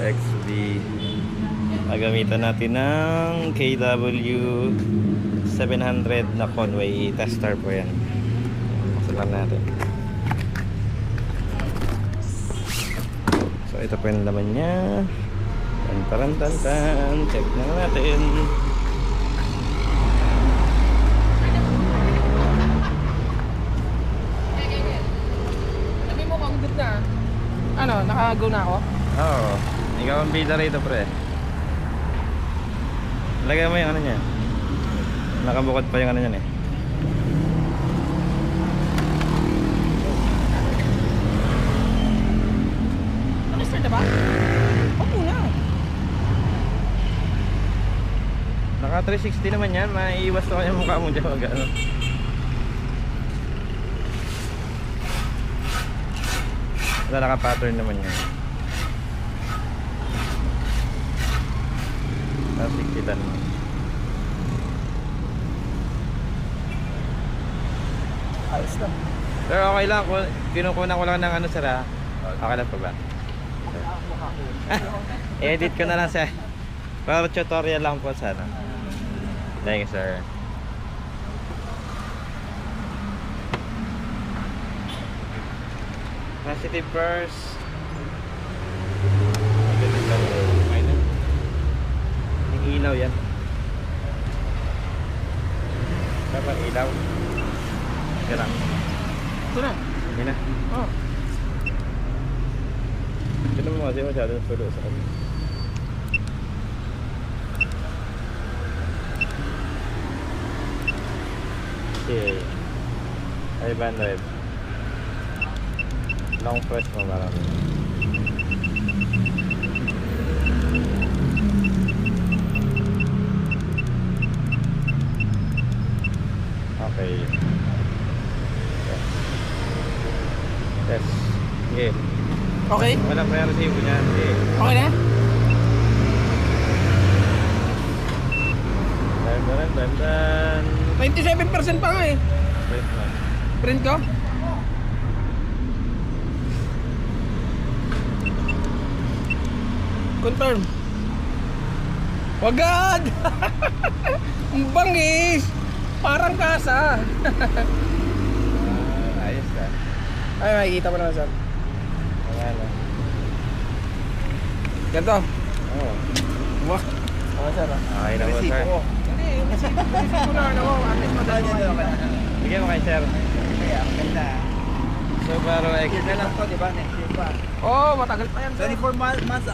XB. Gagamitan natin ng KW 700 na Conway tester po yan. Masalan natin. So ito po yung laman niya. Tan. Check na natin. Sabi mo kung good na. Ano, naka-go na ako? Oo. Ikaw ang bida rito, pre. Lagay mo yung ano niya. Nakabukod pa yung ano niyan eh. Naka-start na ba? Oo na. Naka 360 naman yan. Maiiwas to kanya mukha mo dyan. Ano. Wala, naka-pattern naman yan. Nasikitan mo. Ayos na. Pero okay lang. Kinukunan ko lang ng ano, sir, ha? Okay lang pa ba? Edit ko na lang, sir. Para tutorial lang po sana. Thank you, sir. Positive first. Yung ilaw yan. Dapat ilaw. Yan lang. Ito na. Yan na. Oh. Ito mo kasi masyado sulo sa kanya. Okay. 500. Long press mo marami. Okay. Yes. Okay. Okay? Walang pa yung resibo niya. Okay. Okay na? Dan. 97% pa nga eh. Wait lang. Print ko? Confirm. Wagad! Ang bangis! Parang kasa. Ayos ka. Ay, makikita mo naman sir. Ano? Ganto. Oo. Wah. Oo sir. Okay na po, sir. Hindi, kasi ko na ano, at least madali na. Bigyan mo kay sir. Ganda. Subaru Next XB. year na lang to, di ba? Next year pa. Oo, matagal pa yan sir. 24 months